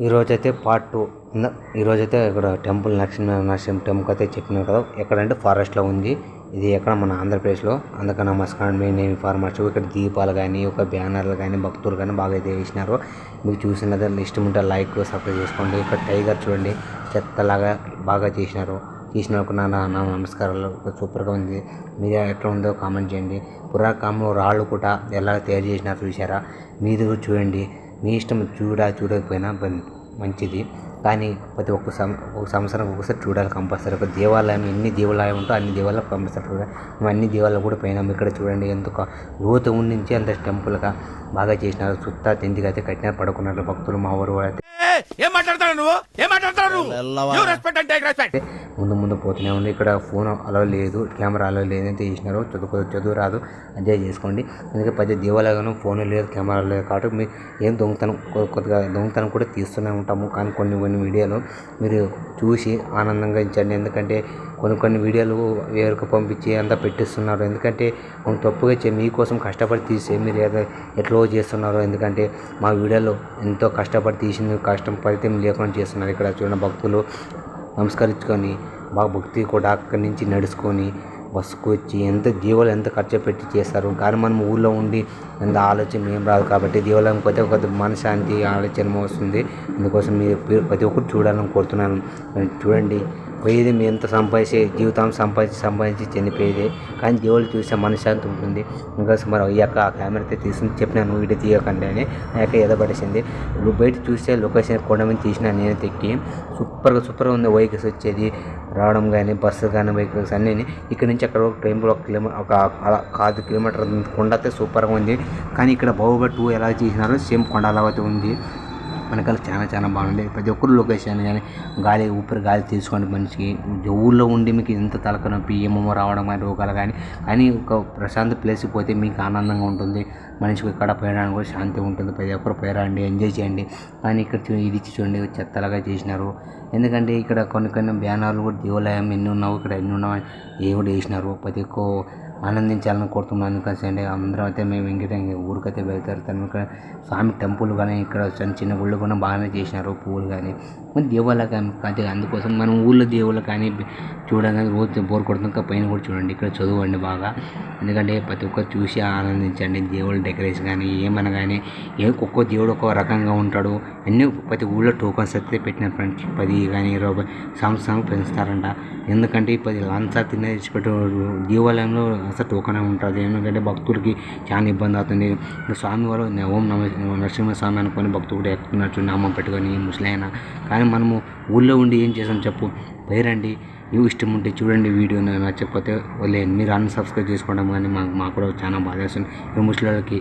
ఈరోజైతే పార్ట్ 2 ఈరోజైతే ఇక్కడ టెంపుల్ నరసింహ టెంపుల్ అయితే చెప్పినారు కదా, ఎక్కడంటే ఫారెస్ట్లో ఉంది. ఇది ఎక్కడ మన ఆంధ్రప్రదేశ్లో. అందుకే నమస్కారం, నేను ఇన్ఫార్మేషన్. ఇక్కడ దీపాలు కానీ, ఒక బ్యానర్లు కానీ, భక్తులు కానీ బాగా అయితే వేసినారు. మీకు చూసినదే ఇష్టం ఉంటే లైక్ సబ్స్క్రైబ్ చేసుకోండి. ఇక్కడ టైగర్ చూడండి, చెత్తలాగా బాగా చేసినారు. తీసినకు నా నమస్కారాలు. సూపర్గా ఉంది. మీరు ఎట్లా ఉందో కామెంట్ చేయండి. పురాకాలంలో రాళ్ళు కూడా ఎలా తయారు చేసినారు చూసారా? మీరు చూడండి. మీ ఇష్టం చూడకపోయినా మంచిది, కానీ ప్రతి ఒక్క సంవత్సరం ఒకసారి చూడాలి కంపల్సరీ. ఒక దేవాలయం ఎన్ని దేవాలయం ఉంటో అన్ని దేవాలయాలు కంపల్సరీ చూడాలి. మేము అన్ని దేవాలయాలు కూడా పోయినాం. ఇక్కడ చూడండి ఎంత లోతు నుంచి అంత టెంపుల్గా బాగా చేసినారు. చుట్టా తిండికి అయితే కట్టినారు, పడుకున్నారు భక్తులు. మా ఊరు అయితే ముందు పోతూనే ఉంది. ఇక్కడ ఫోన్ అలా లేదు, కెమెరా అలా లేదంటే చేసినారు. చదువు రాదు, ఎంజాయ్ చేసుకోండి. ఎందుకంటే ప్రతి దేవాలయంలో ఫోన్ లేదు, కెమెరా లేదు కాబట్టి మీరు ఏం కొద్దిగా దొంగతనం కూడా తీస్తూనే ఉంటాము. కానీ కొన్ని వీడియోలు మీరు చూసి ఆనందంగా ఇచ్చండి. ఎందుకంటే కొన్ని వీడియోలు వేరుకు పంపించి అంతా పెట్టిస్తున్నారు. ఎందుకంటే మనం తప్పుగా మీకోసం కష్టపడి తీసే మీరు ఎట్లా చేస్తున్నారు. ఎందుకంటే మా వీడియోలో ఎంతో కష్టపడి తీసింది, కష్టం ఫలితం లేకుండా చేస్తున్నారు. ఇక్కడ చూడండి భక్తులు నమస్కరించుకొని బాగా భక్తి కూడా అక్కడి నుంచి నడుచుకొని బస్సుకు వచ్చి జీవాలు ఎంత ఖర్చు పెట్టి చేస్తారు. కానీ మనం ఊళ్ళో ఉండి ఎంత ఆలోచన ఏం రాదు కాబట్టి దేవాలయం పోతే ఒక మనశ్శాంతి ఆలోచన వస్తుంది. అందుకోసం మీరు ప్రతి ఒక్కరు చూడాలని కోరుతున్నాను. చూడండి, పోయేది మీ ఎంత జీవితం సంపాదించి చనిపోయేది, కానీ దేవుళ్ళు చూసే మనశ్శాంతి ఉంటుంది. ఇంకా మరి అయ్యాక ఆ కెమెరా అయితే తీసుకుని చెప్పినాను వీడియో తీయకండి అని. అయ్యాక ఎదపడేసింది. నువ్వు బయట చూస్తే లొకేషన్ కొండ మీద తీసినా నేను తెక్కి సూపర్గా ఉంది. వెహికల్స్ వచ్చేది రావడం కానీ, బస్సు కానీ, వెహికల్స్ అన్నీ. ఇక్కడ నుంచి అక్కడ టెంపుల్ 1 కిలోమీటర్ కొండ అయితే సూపర్గా ఉంది. కానీ ఇక్కడ బాహుబలి 2 ఎలా చేసినారో సేమ్ కొండ అలాగైతే ఉంది. వెనకాల చాలా బాగుంది. ప్రతి ఒక్కరు లొకేషన్ కానీ ఊపిరి గాలి తీసుకోండి. మనిషికి ఊళ్ళో ఉండి మీకు ఎంత తలకనొప్పి ఏమేమో రావడం కానీ రోగాలు కానీ ఒక ప్రశాంత ప్లేస్కి పోతే మీకు ఆనందంగా ఉంటుంది. మనిషికి ఇక్కడ పోయడానికి కూడా శాంతి ఉంటుంది. ప్రతి ఒక్కరు పోయరండి, ఎంజాయ్ చేయండి. కానీ ఇక్కడ ఇది చూడండి, చెత్తలాగా చేసినారు. ఎందుకంటే ఇక్కడ కొన్ని బ్యానర్లు కూడా దేవాలయం ఎన్ని ఉన్నావు, ఇక్కడ ఎన్ని ఉన్నావు ఏ కూడా వేసినారు. ప్రతి ఒక్క ఆనందించాలని కోరుతున్నాను. ఎందుకంటే అందరం అయితే మేము ఊరికైతే వెళ్తారు. ఇక్కడ స్వామి టెంపుల్ కానీ, ఇక్కడ చిన్న గుళ్ళు కూడా బాగానే చేసినారు. పువ్వులు కానీ దేవాలయం కానీ. అందుకోసం మనం ఊళ్ళో దేవుళ్ళు కానీ చూడగానే రోజు బోర్ కొడుతుంది. పైన కూడా చూడండి, ఇక్కడ చదవండి బాగా. ఎందుకంటే ప్రతి ఒక్కరు చూసి ఆనందించండి. దేవుళ్ళ డెకరేషన్ కానీ ఏమైనా కానీ ఒక్కో దేవుడు ఒక్కో రకంగా ఉంటాడు. అన్నీ ప్రతి ఊళ్ళో టోకన్స్ అయితే పెట్టినారు ఫ్రెండ్స్. 10 కానీ 20 సంవత్సరం పెంచుతారంట. ఎందుకంటే 10 లంచాలు తినేసి పెట్టు దేవాలయంలో అసలు టోకనే ఉంటుంది. ఎందుకంటే భక్తులకి చాలా ఇబ్బంది అవుతుంది. స్వామి వారు ఓం నరసింహస్వామి అనుకొని భక్తులు కూడా ఎక్కుతున్నట్టు నామం పెట్టుకొని ముసలైనా. కానీ మనము ఊళ్ళో ఉండి ఏం చేసాం చెప్పు? పేరండి. ఇవి ఇష్టం ఉంటే చూడండి, వీడియో నచ్చకపోతే వదిలేయండి. మీరు అన్సబ్స్క్రైబ్ చేసుకోవడం కానీ మాకు కూడా చాలా బాధ వేస్తుంది. ఈ ముసలికి